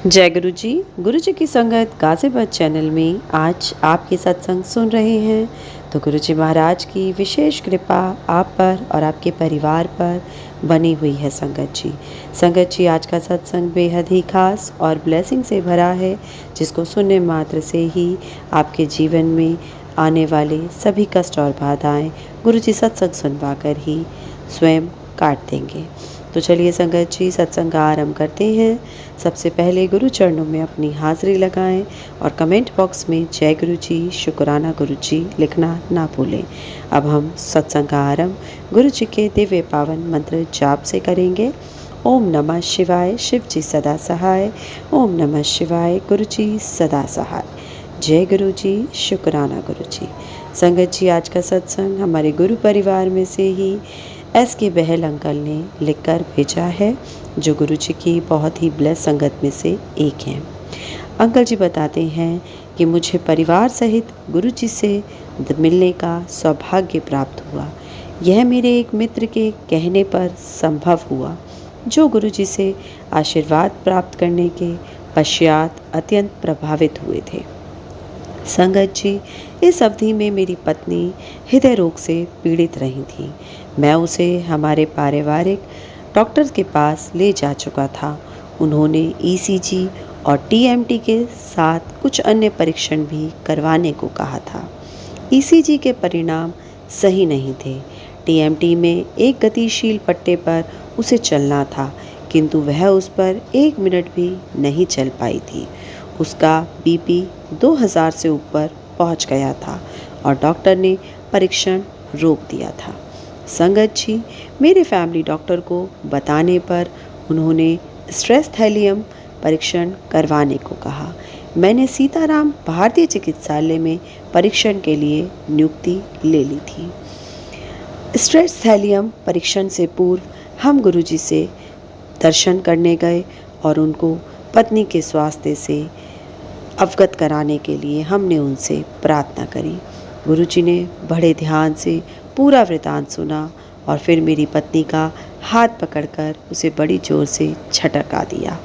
जय गुरु जी की संगत गाज़ियाबाद चैनल में आज आपके सत्संग सुन रहे हैं। तो गुरु जी महाराज की विशेष कृपा आप पर और आपके परिवार पर बनी हुई है। संगत जी आज का सत्संग बेहद ही खास और ब्लेसिंग से भरा है, जिसको सुनने मात्र से ही आपके जीवन में आने वाले सभी कष्ट और बाधाएं गुरु जी सत्संग सुनवा कर ही स्वयं काट देंगे। तो चलिए संगत जी सत्संग का आरंभ करते हैं। सबसे पहले गुरु चरणों में अपनी हाजिरी लगाएं और कमेंट बॉक्स में जय गुरु जी, शुक्राना गुरु जी लिखना ना भूलें। अब हम सत्संग का आरंभ गुरु जी के दिव्य पावन मंत्र जाप से करेंगे। ओम नमः शिवाय, शिव जी सदा सहाय। ओम नमः शिवाय, गुरु जी सदा सहाय। जय गुरु जी, शुक्राना गुरु जी। संगत जी आज का सत्संग हमारे गुरु परिवार में से ही के बहल अंकल ने लिखकर भेजा है, जो गुरु जी की बहुत ही ब्लेस संगत में से एक हैं। अंकल जी बताते हैं कि मुझे परिवार सहित गुरु जी से मिलने का सौभाग्य प्राप्त हुआ। यह मेरे एक मित्र के कहने पर संभव हुआ, जो गुरु जी से आशीर्वाद प्राप्त करने के पश्चात अत्यंत प्रभावित हुए थे। संगत जी इस अवधि में मेरी पत्नी हृदय रोग से पीड़ित रही थी। मैं उसे हमारे पारिवारिक डॉक्टर के पास ले जा चुका था। उन्होंने ईसीजी और टीएमटी के साथ कुछ अन्य परीक्षण भी करवाने को कहा था। ईसीजी के परिणाम सही नहीं थे। टीएमटी में एक गतिशील पट्टे पर उसे चलना था, किंतु वह उस पर 1 मिनट भी नहीं चल पाई थी। उसका बीपी 2000 से ऊपर पहुंच गया था और डॉक्टर ने परीक्षण रोक दिया था। संगत जी मेरे फैमिली डॉक्टर को बताने पर उन्होंने स्ट्रेस थैलियम परीक्षण करवाने को कहा। मैंने सीताराम भारतीय चिकित्सालय में परीक्षण के लिए नियुक्ति ले ली थी। स्ट्रेस थैलियम परीक्षण से पूर्व हम गुरुजी से दर्शन करने गए और उनको पत्नी के स्वास्थ्य से अवगत कराने के लिए हमने उनसे प्रार्थना करी। गुरुजी ने बड़े ध्यान से पूरा वृतांत सुना और फिर मेरी पत्नी का हाथ पकड़कर उसे बड़ी जोर से झटका दिया।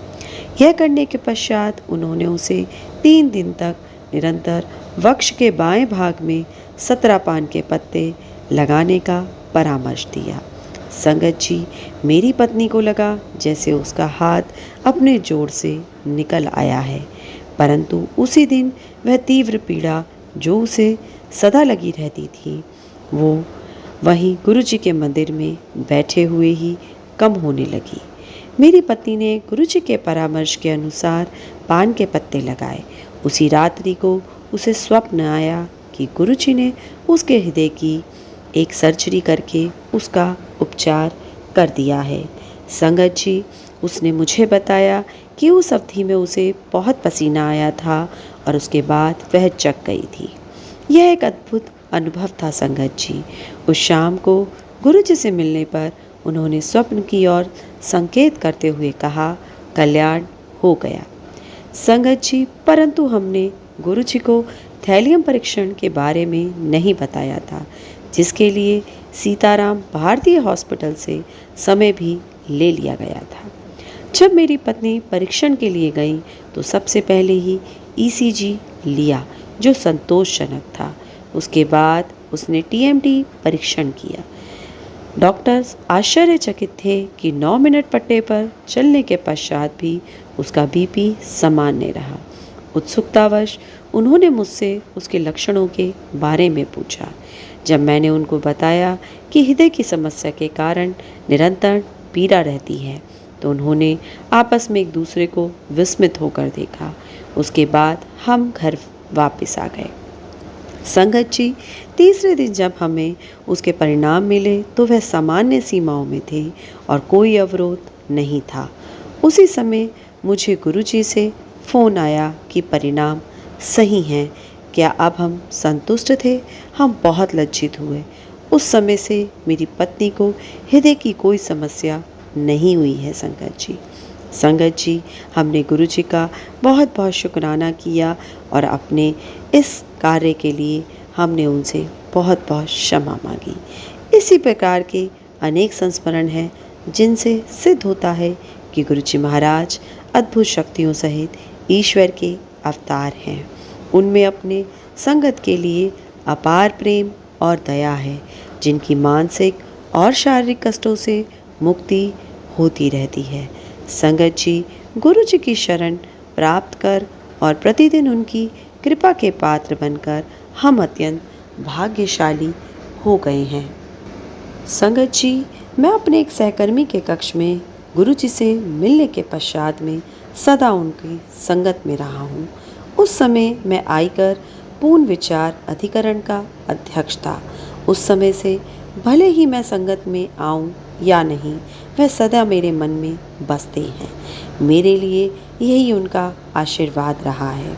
यह करने के पश्चात उन्होंने उसे 3 दिन तक निरंतर वक्ष के बाएं भाग में 17 पान के पत्ते लगाने का परामर्श दिया। संगत जी मेरी पत्नी को लगा जैसे उसका हाथ अपने जोड़ से निकल आया है, परंतु उसी दिन वह तीव्र पीड़ा जो उसे सदा लगी रहती थी, वो वहीं गुरुजी के मंदिर में बैठे हुए ही कम होने लगी। मेरी पत्नी ने गुरुजी के परामर्श के अनुसार पान के पत्ते लगाए। उसी रात्रि को उसे स्वप्न आया कि गुरुजी ने उसके हृदय की एक सर्जरी करके उसका उपचार कर दिया है। संगत जी उसने मुझे बताया कि उस अवधि में उसे बहुत पसीना आया था और उसके बाद वह जग गई थी। यह एक अद्भुत अनुभव था संगत जी। उस शाम को गुरुजी से मिलने पर उन्होंने स्वप्न की ओर संकेत करते हुए कहा, कल्याण हो गया। संगत जी परंतु हमने गुरुजी को थैलियम परीक्षण के बारे में नहीं बताया था, जिसके लिए सीताराम भारतीय हॉस्पिटल से समय भी ले लिया गया था। जब मेरी पत्नी परीक्षण के लिए गई तो सबसे पहले ही ईसीजी लिया, जो संतोषजनक था। उसके बाद उसने टीएमटी परीक्षण किया। डॉक्टर्स आश्चर्यचकित थे कि 9 मिनट पट्टे पर चलने के पश्चात भी उसका बीपी सामान्य रहा। उत्सुकतावश उन्होंने मुझसे उसके लक्षणों के बारे में पूछा। जब मैंने उनको बताया कि हृदय की समस्या के कारण निरंतर पीड़ा रहती है, तो उन्होंने आपस में एक दूसरे को विस्मित होकर देखा। उसके बाद हम घर वापस आ गए। संगत जी तीसरे दिन जब हमें उसके परिणाम मिले तो वह सामान्य सीमाओं में थे और कोई अवरोध नहीं था। उसी समय मुझे गुरुजी से फ़ोन आया कि परिणाम सही हैं। क्या अब हम संतुष्ट थे? हम बहुत लज्जित हुए। उस समय से मेरी पत्नी को हृदय की कोई समस्या नहीं हुई है। संगत जी हमने गुरुजी का बहुत बहुत शुक्राना किया और अपने इस कार्य के लिए हमने उनसे बहुत बहुत क्षमा मांगी। इसी प्रकार के अनेक संस्मरण हैं जिनसे सिद्ध होता है कि गुरुजी महाराज अद्भुत शक्तियों सहित ईश्वर के अवतार हैं। उनमें अपने संगत के लिए अपार प्रेम और दया है, जिनकी मानसिक और शारीरिक कष्टों से मुक्ति होती रहती है। संगत जी गुरु जी की शरण प्राप्त कर और प्रतिदिन उनकी कृपा के पात्र बनकर हम अत्यंत भाग्यशाली हो गए हैं। संगत जी, मैं अपने एक सहकर्मी के कक्ष में गुरु जी से मिलने के पश्चात में सदा उनकी संगत में रहा हूँ। उस समय मैं आयकर पूर्ण विचार अधिकरण का अध्यक्ष था। उस समय से भले ही मैं संगत में आऊँ या नहीं, वह सदा मेरे मन में बसते हैं। मेरे लिए यही उनका आशीर्वाद रहा है।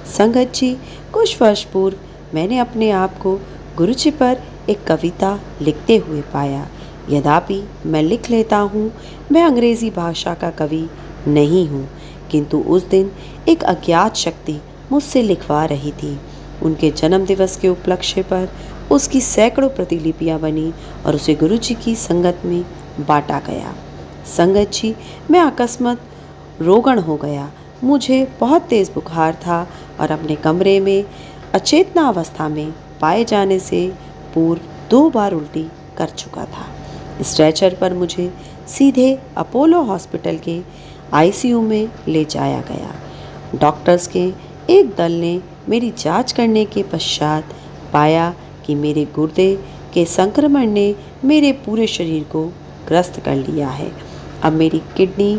संगत जी, कुछ वर्ष पूर्व मैंने अपने आप को गुरु जी पर एक कविता लिखते हुए पाया। यद्यपि मैं लिख लेता हूँ, मैं अंग्रेज़ी भाषा का कवि नहीं हूँ, किंतु उस दिन एक अज्ञात शक्ति मुझसे लिखवा रही थी। उनके जन्मदिवस के उपलक्ष्य पर उसकी सैकड़ों प्रतिलिपियाँ बनी और उसे गुरु जी की संगत में बांटा गया। संगत जी, मैं अकस्मात रोगण हो गया। मुझे बहुत तेज़ बुखार था और अपने कमरे में अचेतना अवस्था में पाए जाने से पूर्व 2 बार उल्टी कर चुका था। स्ट्रेचर पर मुझे सीधे अपोलो हॉस्पिटल के आईसीयू में ले जाया गया। डॉक्टर्स के एक दल ने मेरी जांच करने के पश्चात पाया कि मेरे गुर्दे के संक्रमण ने मेरे पूरे शरीर को ग्रस्त कर लिया है। अब मेरी किडनी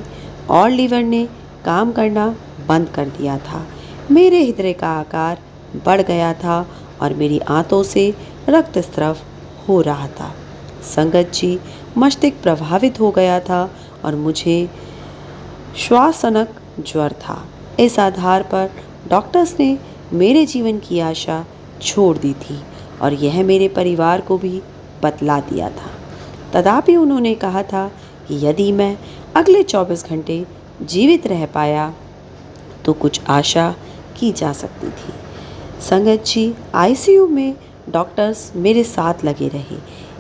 और लीवर ने काम करना बंद कर दिया था। मेरे हृदय का आकार बढ़ गया था और मेरी आंतों से रक्तस्राव हो रहा था। संगत जी, मस्तिष्क प्रभावित हो गया था और मुझे श्वासनक ज्वर था। इस आधार पर डॉक्टर्स ने मेरे जीवन की आशा छोड़ दी थी और यह मेरे परिवार को भी बतला दिया था। तथापि उन्होंने कहा था कि यदि मैं अगले 24 घंटे जीवित रह पाया तो कुछ आशा की जा सकती थी। संगत जी, आईसीयू में डॉक्टर्स मेरे साथ लगे रहे।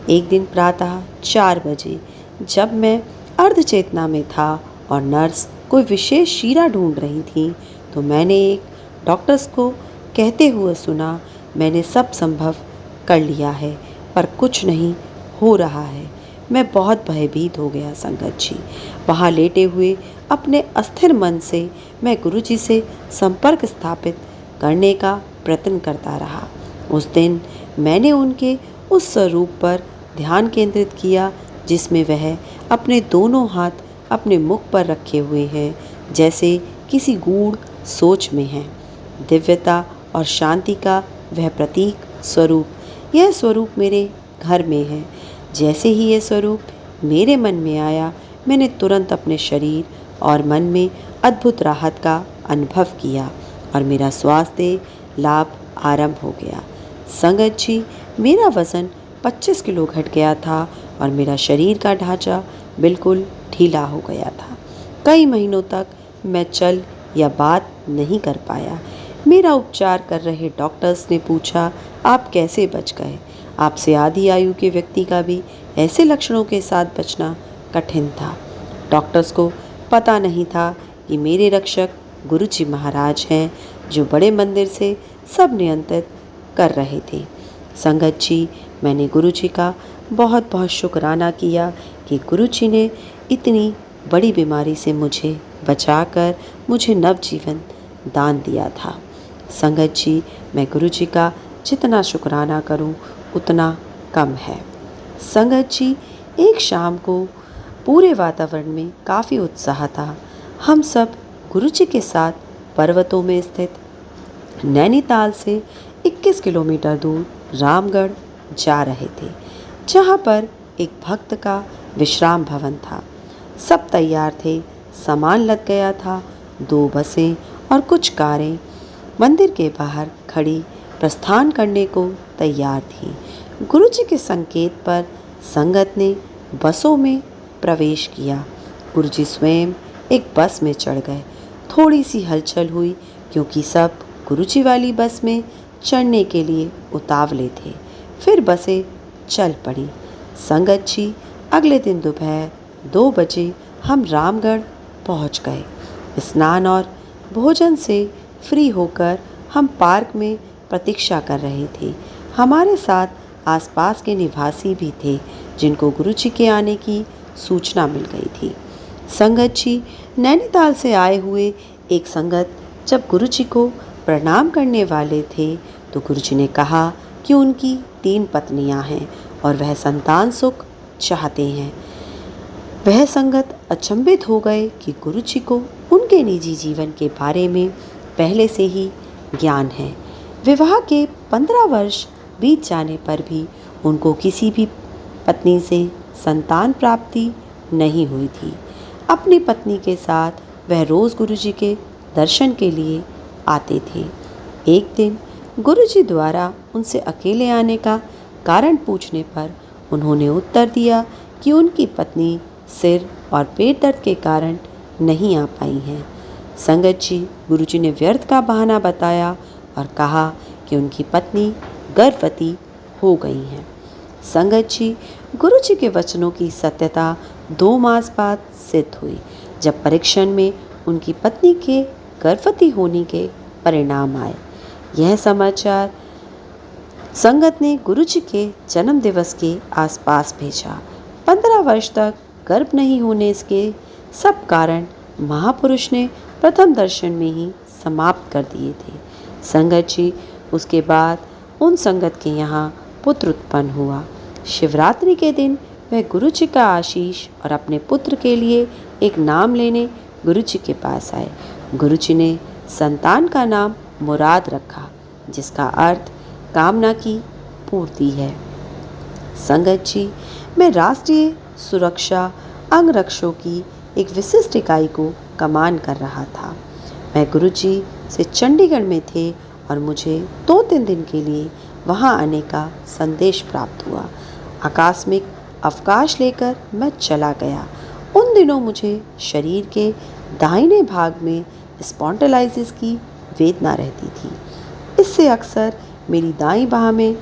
एक दिन प्रातः 4 बजे जब मैं अर्धचेतना में था और नर्स कोई विशेष शीरा ढूंढ रही थी, तो मैंने एक डॉक्टर्स को कहते हुए सुना, मैंने सब संभव कर लिया है पर कुछ नहीं हो रहा है। मैं बहुत भयभीत हो गया। संगत जी, वहाँ लेटे हुए अपने अस्थिर मन से मैं गुरु जी से संपर्क स्थापित करने का प्रयत्न करता रहा। उस दिन मैंने उनके उस स्वरूप पर ध्यान केंद्रित किया जिसमें वह अपने दोनों हाथ अपने मुख पर रखे हुए हैं, जैसे किसी गूढ़ सोच में हैं। दिव्यता और शांति का वह प्रतीक स्वरूप, यह स्वरूप मेरे घर में है। जैसे ही यह स्वरूप मेरे मन में आया, मैंने तुरंत अपने शरीर और मन में अद्भुत राहत का अनुभव किया और मेरा स्वास्थ्य लाभ आरंभ हो गया। संगत जी, मेरा वज़न 25 किलो घट गया था और मेरा शरीर का ढांचा बिल्कुल ढीला हो गया था। कई महीनों तक मैं चल या बात नहीं कर पाया। मेरा उपचार कर रहे डॉक्टर्स ने पूछा, आप कैसे बच गए? आपसे आधी आयु के व्यक्ति का भी ऐसे लक्षणों के साथ बचना कठिन था। डॉक्टर्स को पता नहीं था कि मेरे रक्षक गुरु जी महाराज हैं, जो बड़े मंदिर से सब नियंत्रित कर रहे थे। संगत जी, मैंने गुरु जी का बहुत बहुत शुक्राना किया कि गुरु जी ने इतनी बड़ी बीमारी से मुझे बचाकर मुझे नवजीवन दान दिया था। संगत जी, मैं गुरु जी का जितना शुक्राना करूं उतना कम है। संगत जी, एक शाम को पूरे वातावरण में काफ़ी उत्साह था। हम सब गुरु जी के साथ पर्वतों में स्थित नैनीताल से 21 किलोमीटर दूर रामगढ़ जा रहे थे, जहाँ पर एक भक्त का विश्राम भवन था। सब तैयार थे, सामान लद गया था। 2 बसें और कुछ कारें मंदिर के बाहर खड़ी प्रस्थान करने को तैयार थी। गुरु जी के संकेत पर संगत ने बसों में प्रवेश किया। गुरु जी स्वयं एक बस में चढ़ गए। थोड़ी सी हलचल हुई क्योंकि सब गुरु जी वाली बस में चढ़ने के लिए उतावले थे। फिर बसें चल पड़ी। संगत जी, अगले दिन दोपहर 2 बजे हम रामगढ़ पहुंच गए। स्नान और भोजन से फ्री होकर हम पार्क में प्रतीक्षा कर रहे थे। हमारे साथ आसपास के निवासी भी थे जिनको गुरुजी के आने की सूचना मिल गई थी। संगत जी, नैनीताल से आए हुए एक संगत जब गुरुजी को प्रणाम करने वाले थे तो गुरुजी ने कहा कि उनकी 3 पत्नियां हैं और वह संतान सुख चाहते हैं। वह संगत अचंभित हो गए कि गुरुजी को उनके निजी जीवन के बारे में पहले से ही ज्ञान है। विवाह के 15 वर्ष बीत जाने पर भी उनको किसी भी पत्नी से संतान प्राप्ति नहीं हुई थी। अपनी पत्नी के साथ वह रोज़ गुरुजी के दर्शन के लिए आते थे। एक दिन गुरुजी द्वारा उनसे अकेले आने का कारण पूछने पर उन्होंने उत्तर दिया कि उनकी पत्नी सिर और पेट दर्द के कारण नहीं आ पाई हैं। संगत जी, गुरुजी ने व्यर्थ का बहाना बताया और कहा कि उनकी पत्नी गर्भवती हो गई हैं। संगत जी, गुरुजी के वचनों की सत्यता 2 मास बाद सिद्ध हुई जब परीक्षण में उनकी पत्नी के गर्भवती होने के परिणाम आए। यह समाचार संगत ने गुरुजी के जन्म दिवस के आसपास भेजा। 15 वर्ष तक गर्भ नहीं होने के सब कारण महापुरुष ने प्रथम दर्शन में ही समाप्त कर दिए थे। संगत जी, उसके बाद उन संगत के यहाँ पुत्र उत्पन्न हुआ। शिवरात्रि के दिन वह गुरुजी का आशीष और अपने पुत्र के लिए एक नाम लेने गुरुजी के पास आए। गुरुजी ने संतान का नाम मुराद रखा, जिसका अर्थ कामना की पूर्ति है। संगत जी, मैं राष्ट्रीय सुरक्षा अंगरक्षकों की एक विशिष्ट इकाई को कमान कर रहा था। मैं गुरुजी से चंडीगढ़ में थे और मुझे 2-3 दिन के लिए वहां आने का संदेश प्राप्त हुआ। आकस्मिक अवकाश लेकर मैं चला गया। उन दिनों मुझे शरीर के दाहिने भाग में स्पॉन्डिलाइटिस की वेदना रहती थी। इससे अक्सर मेरी दाईं बाह में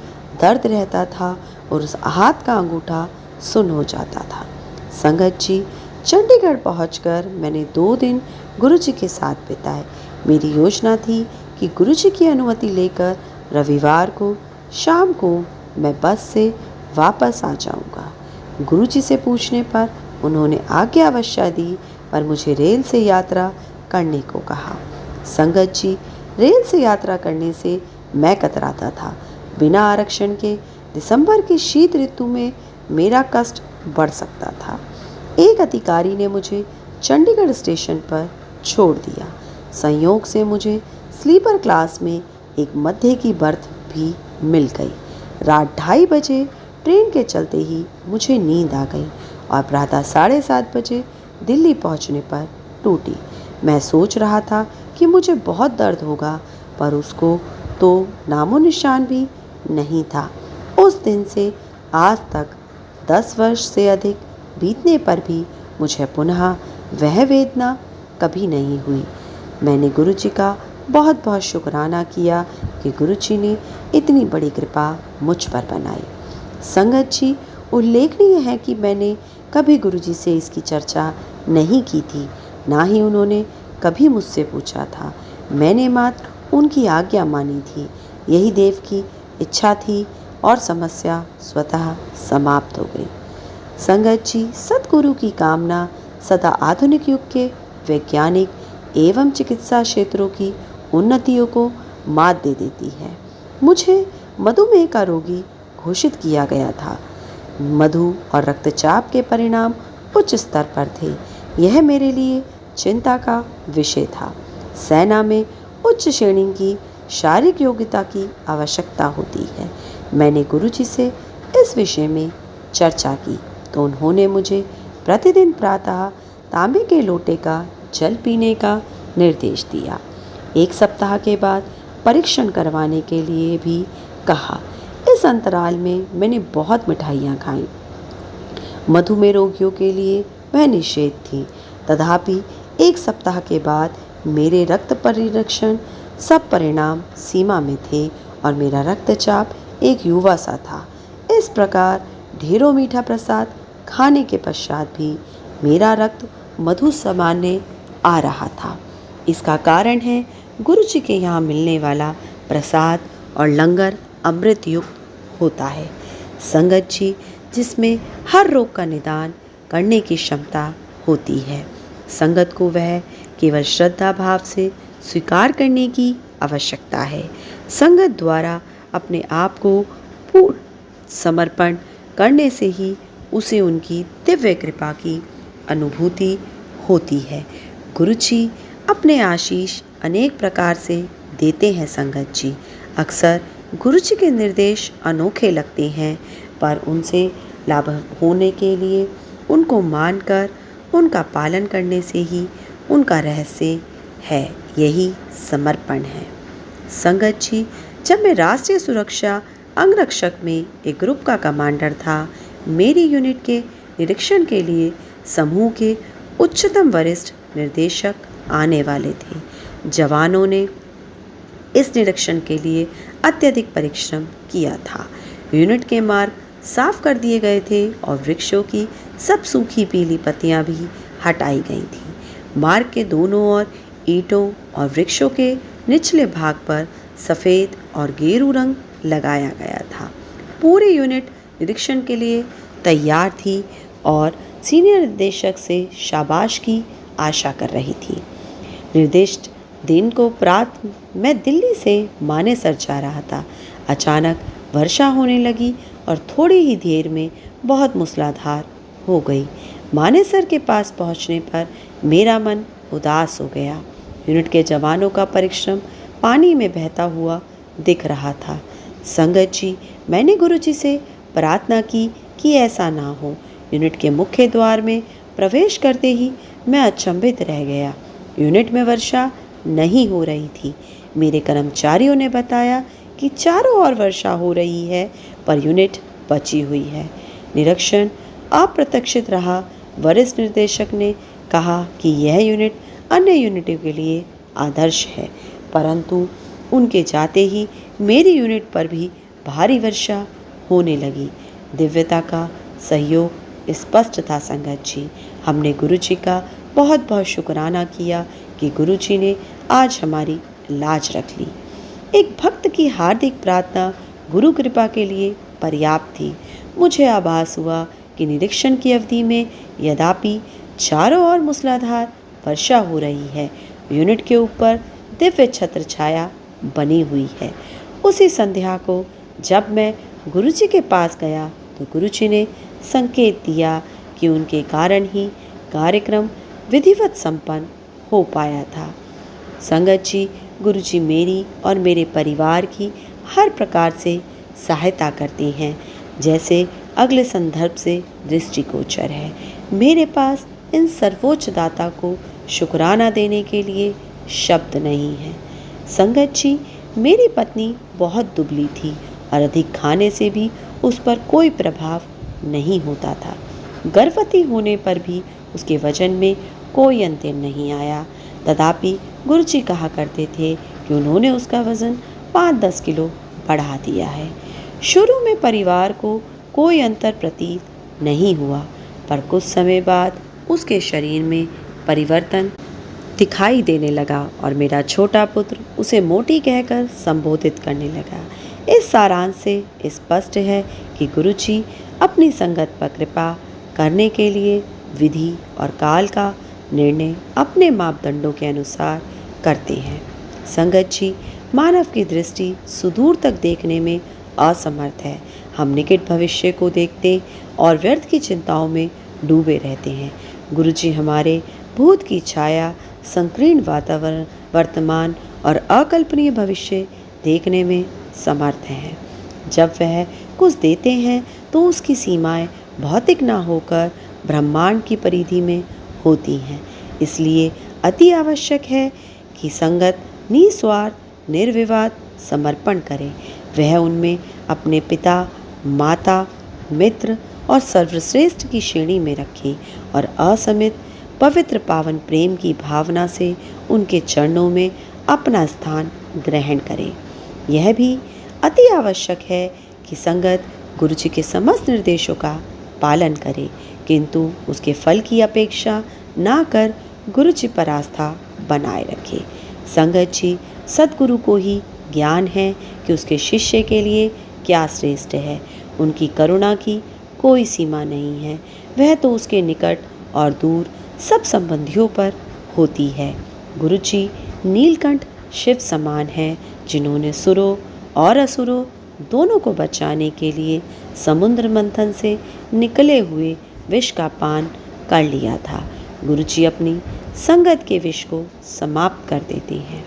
दर्द रहता था और उस हाथ का अंगूठा सुन्न हो जाता था। संगत जी, चंडीगढ़ पहुंचकर मैंने 2 दिन गुरुजी के साथ बिताए। मेरी योजना थी कि गुरुजी की अनुमति लेकर रविवार को शाम को मैं बस से वापस आ जाऊंगा। गुरुजी से पूछने पर उन्होंने आज्ञा अवश्य दी, पर मुझे रेल से यात्रा करने को कहा। संगत जी, रेल से यात्रा करने से मैं कतराता था। बिना आरक्षण के दिसंबर की शीत ऋतु में मेरा कष्ट बढ़ सकता था। एक अधिकारी ने मुझे चंडीगढ़ स्टेशन पर छोड़ दिया। संयोग से मुझे स्लीपर क्लास में एक मध्य की बर्थ भी मिल गई। रात 2:30 बजे ट्रेन के चलते ही मुझे नींद आ गई और प्रातः 7:30 बजे दिल्ली पहुंचने पर टूटी। मैं सोच रहा था कि मुझे बहुत दर्द होगा, पर उसको तो नामो निशान भी नहीं था। उस दिन से आज तक 10 वर्ष से अधिक बीतने पर भी मुझे पुनः वह वेदना कभी नहीं हुई। मैंने गुरुजी का बहुत बहुत शुक्राना किया कि गुरुजी ने इतनी बड़ी कृपा मुझ पर बनाई। संगत जी, उल्लेखनीय है कि मैंने कभी गुरुजी से इसकी चर्चा नहीं की थी, ना ही उन्होंने कभी मुझसे पूछा था। मैंने मात्र उनकी आज्ञा मानी थी। यही देव की इच्छा थी और समस्या स्वतः समाप्त हो गई। संगत जी, सतगुरु की कामना सदा आधुनिक युग के वैज्ञानिक एवं चिकित्सा क्षेत्रों की उन्नतियों को मात दे देती है। मुझे मधुमेह का रोगी घोषित किया गया था। मधु और रक्तचाप के परिणाम उच्च स्तर पर थे। यह मेरे लिए चिंता का विषय था। सेना में उच्च श्रेणी की शारीरिक योग्यता की आवश्यकता होती है। मैंने गुरुजी से इस विषय में चर्चा की तो उन्होंने मुझे प्रतिदिन प्रातः तांबे के लोटे का जल पीने का निर्देश दिया। 1 सप्ताह के बाद परीक्षण करवाने के लिए भी कहा। इस अंतराल में मैंने बहुत मिठाइयाँ खाईं। मधुमेह रोगियों के लिए वह निषेध थी। तथापि 1 सप्ताह के बाद मेरे रक्त परीक्षण सब परिणाम सीमा में थे और मेरा रक्तचाप एक युवा सा था। इस प्रकार ढेरों मीठा प्रसाद खाने के पश्चात भी मेरा रक्त मधु सामान्य आ रहा था। इसका कारण है गुरु जी के यहाँ मिलने वाला प्रसाद और लंगर अमृत युक्त होता है। संगत जी, जिसमें हर रोग का निदान करने की क्षमता होती है। संगत को वह केवल श्रद्धा भाव से स्वीकार करने की आवश्यकता है। संगत द्वारा अपने आप को पूर्ण समर्पण करने से ही उसे उनकी दिव्य कृपा की अनुभूति होती है। गुरु जी अपने आशीष अनेक प्रकार से देते हैं। संगत जी, अक्सर गुरु जी के निर्देश अनोखे लगते हैं, पर उनसे लाभ होने के लिए उनको मानकर उनका पालन करने से ही उनका रहस्य है। यही समर्पण है। संगत जी, जब मैं राष्ट्रीय सुरक्षा अंगरक्षक में एक ग्रुप का कमांडर था, मेरी यूनिट के निरीक्षण के लिए समूह के उच्चतम वरिष्ठ निर्देशक आने वाले थे। जवानों ने इस निरीक्षण के लिए अत्यधिक परिश्रम किया था। यूनिट के मार्ग साफ कर दिए गए थे और वृक्षों की सब सूखी पीली पत्तियां भी हटाई गई थी। मार्ग के दोनों ओर ईंटों और वृक्षों के निचले भाग पर सफ़ेद और गेरू रंग लगाया गया था। पूरी यूनिट निरीक्षण के लिए तैयार थी और सीनियर निर्देशक से शाबाश की आशा कर रही थी। निर्दिष्ट दिन को प्रात मैं दिल्ली से मानेसर जा रहा था। अचानक वर्षा होने लगी और थोड़ी ही देर में बहुत मूसलाधार हो गई। मानेसर के पास पहुंचने पर मेरा मन उदास हो गया। यूनिट के जवानों का परिश्रम पानी में बहता हुआ दिख रहा था। संगत जी, मैंने गुरु जी से प्रार्थना की कि ऐसा ना हो। यूनिट के मुख्य द्वार में प्रवेश करते ही मैं अचंभित रह गया। यूनिट में वर्षा नहीं हो रही थी। मेरे कर्मचारियों ने बताया कि चारों ओर वर्षा हो रही है, पर यूनिट बची हुई है। निरीक्षण अप्रत्याशित रहा। वरिष्ठ निर्देशक ने कहा कि यह यूनिट अन्य यूनिटों के लिए आदर्श है, परंतु उनके जाते ही मेरी यूनिट पर भी भारी वर्षा होने लगी। दिव्यता का सहयोग स्पष्ट था। संगत जी, हमने गुरु जी का बहुत बहुत शुक्राना किया कि गुरु जी ने आज हमारी लाज रख ली। एक भक्त की हार्दिक प्रार्थना गुरु कृपा के लिए पर्याप्त थी। मुझे आभास हुआ कि निरीक्षण की अवधि में यद्यपि चारों ओर मूसलाधार वर्षा हो रही है, यूनिट के ऊपर दिव्य छत्र छाया बनी हुई है। उसी संध्या को जब मैं गुरु जी के पास गया तो गुरु जी ने संकेत दिया कि उनके कारण ही कार्यक्रम विधिवत संपन्न हो पाया था। संगत जी, गुरु जी मेरी और मेरे परिवार की हर प्रकार से सहायता करते हैं, जैसे अगले संदर्भ से दृष्टिगोचर है। मेरे पास इन सर्वोच्च दाता को शुक्राना देने के लिए शब्द नहीं है। संगत जी, मेरी पत्नी बहुत दुबली थी और अधिक खाने से भी उस पर कोई प्रभाव नहीं होता था। गर्भवती होने पर भी उसके वजन में कोई अंतर नहीं आया। तथापि गुरु जी कहा करते थे कि उन्होंने उसका वजन 5-10 किलो बढ़ा दिया है। शुरू में परिवार को कोई अंतर प्रतीत नहीं हुआ, पर कुछ समय बाद उसके शरीर में परिवर्तन दिखाई देने लगा और मेरा छोटा पुत्र उसे मोटी कहकर संबोधित करने लगा। इस सारांश से स्पष्ट है कि गुरु जी अपनी संगत पर कृपा करने के लिए विधि और काल का निर्णय अपने मापदंडों के अनुसार करते हैं। संगत जी, मानव की दृष्टि सुदूर तक देखने में असमर्थ है। हम निकट भविष्य को देखते और व्यर्थ की चिंताओं में डूबे रहते हैं। गुरु जी हमारे भूत की छाया, संकीर्ण वातावरण, वर्तमान और अकल्पनीय भविष्य देखने में समर्थ हैं। जब वह कुछ देते हैं तो उसकी सीमाएं भौतिक न होकर ब्रह्मांड की परिधि में होती हैं। इसलिए अति आवश्यक है कि संगत निस्वार्थ निर्विवाद समर्पण करे। वह उनमें अपने पिता, माता, मित्र और सर्वश्रेष्ठ की श्रेणी में रखे और असमित पवित्र पावन प्रेम की भावना से उनके चरणों में अपना स्थान ग्रहण करे। यह भी अति आवश्यक है कि संगत गुरु जी के समस्त निर्देशों का पालन करे, किंतु उसके फल की अपेक्षा ना कर गुरु जी पर आस्था बनाए रखें। संगत जी, सद्गुरु को ही ज्ञान है कि उसके शिष्य के लिए क्या श्रेष्ठ है। उनकी करुणा की कोई सीमा नहीं है। वह तो उसके निकट और दूर सब संबंधियों पर होती है। गुरु जी नीलकंठ शिव समान है, जिन्होंने सुरों और असुरों दोनों को बचाने के लिए समुद्र मंथन से निकले हुए विष का पान कर लिया था। गुरु जी अपनी संगत के विष को समाप्त कर देते हैं।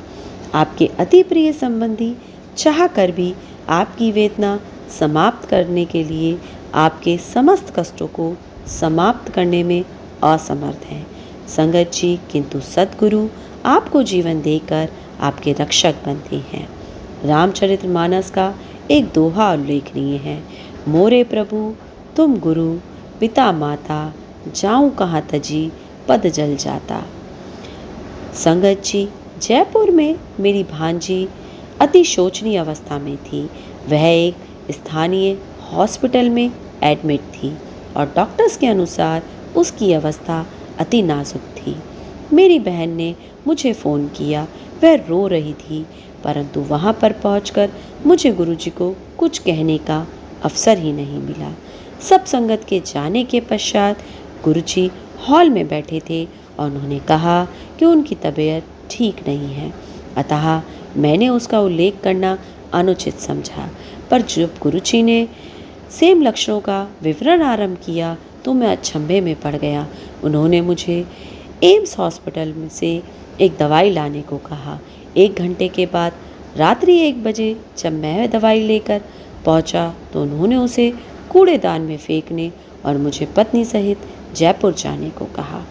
आपके अति प्रिय संबंधी चाह कर भी आपकी वेदना समाप्त करने के लिए आपके समस्त कष्टों को समाप्त करने में असमर्थ हैं। संगत जी, किंतु सद्गुरु आपको जीवन देकर आपके रक्षक बनते हैं। रामचरितमानस का एक दोहा उल्लेखनीय है, मोरे प्रभु तुम गुरु पिता माता, जाऊं कहाँ तजी पद जल जाता। संगत जी, जयपुर में मेरी भांजी अति शोचनीय अवस्था में थी। वह एक स्थानीय हॉस्पिटल में एडमिट थी और डॉक्टर्स के अनुसार उसकी अवस्था अति नाजुक थी। मेरी बहन ने मुझे फ़ोन किया। वह रो रही थी, परंतु वहाँ पर पहुंचकर मुझे गुरुजी को कुछ कहने का अवसर ही नहीं मिला। सब संगत के जाने के पश्चात गुरुजी हॉल में बैठे थे और उन्होंने कहा कि उनकी तबीयत ठीक नहीं है। अतः मैंने उसका उल्लेख करना अनुचित समझा, पर जब गुरुजी ने सेम लक्षणों का विवरण आरंभ किया तो मैं अचंभे में पड़ गया। उन्होंने मुझे एम्स हॉस्पिटल में से एक दवाई लाने को कहा। 1 घंटे के बाद रात्रि 1 बजे जब मैं दवाई लेकर पहुंचा तो उन्होंने उसे कूड़ेदान में फेंकने और मुझे पत्नी सहित जयपुर जाने को कहा।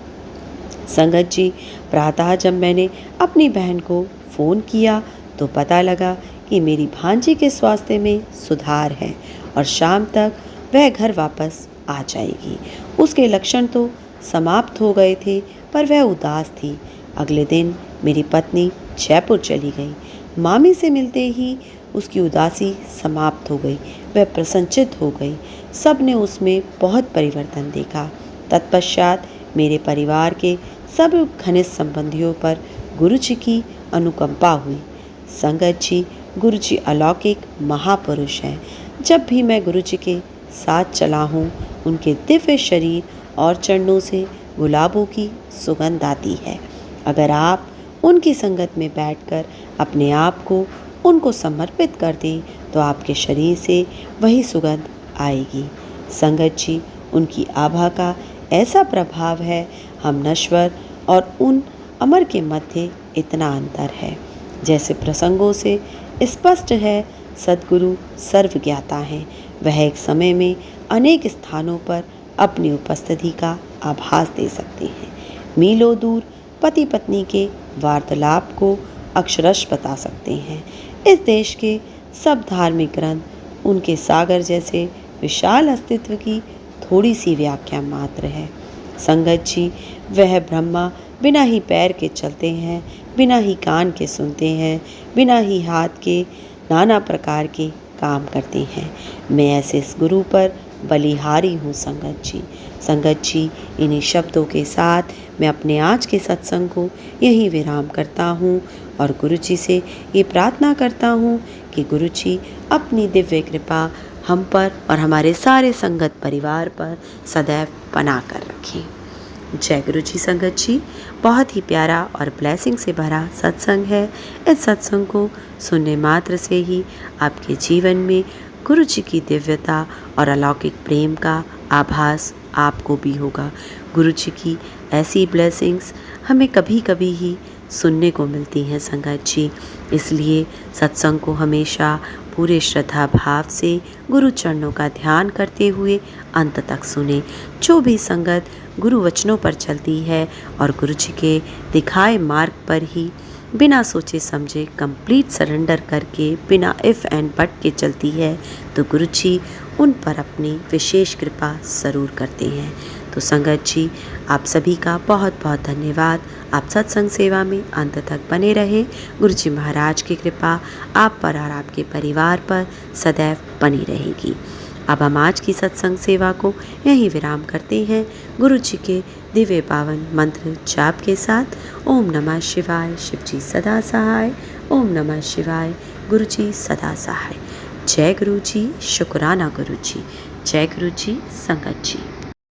संगत जी, प्रातः जब मैंने अपनी बहन को फ़ोन किया तो पता लगा कि मेरी भांजी के स्वास्थ्य में सुधार है और शाम तक वह घर वापस आ जाएगी। उसके लक्षण तो समाप्त हो गए थे, पर वह उदास थी। अगले दिन मेरी पत्नी जयपुर चली गई। मामी से मिलते ही उसकी उदासी समाप्त हो गई। वह प्रसन्नचित्त हो गई। सब ने उसमें बहुत परिवर्तन देखा। तत्पश्चात मेरे परिवार के सब घनिष्ठ संबंधियों पर गुरुजी की अनुकंपा हुई। संगत जी, गुरुजी अलौकिक महापुरुष हैं। जब भी मैं गुरुजी के साथ चला हूँ, उनके दिव्य शरीर और चरणों से गुलाबों की सुगंध आती है। अगर आप उनकी संगत में बैठकर अपने आप को उनको समर्पित कर दें तो आपके शरीर से वही सुगंध आएगी। संगत जी, उनकी आभा का ऐसा प्रभाव है, हम नश्वर और उन अमर के मध्य इतना अंतर है। जैसे प्रसंगों से स्पष्ट है, सद्गुरु सर्वज्ञाता हैं। वह एक समय में अनेक स्थानों पर अपनी उपस्थिति का आभास दे सकते हैं। मीलों दूर पति पत्नी के वार्तालाप को अक्षरश बता सकते हैं। इस देश के सब धार्मिक ग्रंथ उनके सागर जैसे विशाल अस्तित्व की थोड़ी सी व्याख्या मात्र है। संगत जी, वह ब्रह्मा बिना ही पैर के चलते हैं, बिना ही कान के सुनते हैं, बिना ही हाथ के नाना प्रकार के काम करते हैं। मैं ऐसे इस गुरु पर बलिहारी हूँ। संगत जी, इन्हीं शब्दों के साथ मैं अपने आज के सत्संग को यहीं विराम करता हूँ और गुरु जी से ये प्रार्थना करता हूँ कि गुरु जी अपनी दिव्य कृपा हम पर और हमारे सारे संगत परिवार पर सदैव बना कर रखें। जय गुरु जी। संगत जी, बहुत ही प्यारा और ब्लेसिंग से भरा सत्संग है। इस सत्संग को सुनने मात्र से ही आपके जीवन में गुरु जी की दिव्यता और अलौकिक प्रेम का आभास आपको भी होगा। गुरु जी की ऐसी ब्लेसिंग्स हमें कभी कभी ही सुनने को मिलती हैं संगत जी। इसलिए सत्संग को हमेशा पूरे श्रद्धा भाव से गुरु चरणों का ध्यान करते हुए अंत तक सुने। जो भी संगत गुरु वचनों पर चलती है और गुरु जी के दिखाए मार्ग पर ही बिना सोचे समझे कंप्लीट सरेंडर करके बिना इफ़ एंड बट के चलती है, तो गुरु जी उन पर अपनी विशेष कृपा ज़रूर करते हैं। तो संगत जी, आप सभी का बहुत बहुत धन्यवाद। आप सत्संग सेवा में अंत तक बने रहे। गुरु जी महाराज की कृपा आप पर और आपके परिवार पर सदैव बनी रहेगी। अब हम आज की सत्संग सेवा को यहीं विराम करते हैं। गुरु जी के दिव्य पावन मंत्र जाप के साथ। ओम नमः शिवाय, शिव जी सदा सहाय। ओम नमः शिवाय, गुरु जी सदा सहाय। जय गुरु जी, शुक्राना गुरु जी। जय गुरु जी, संगत जी।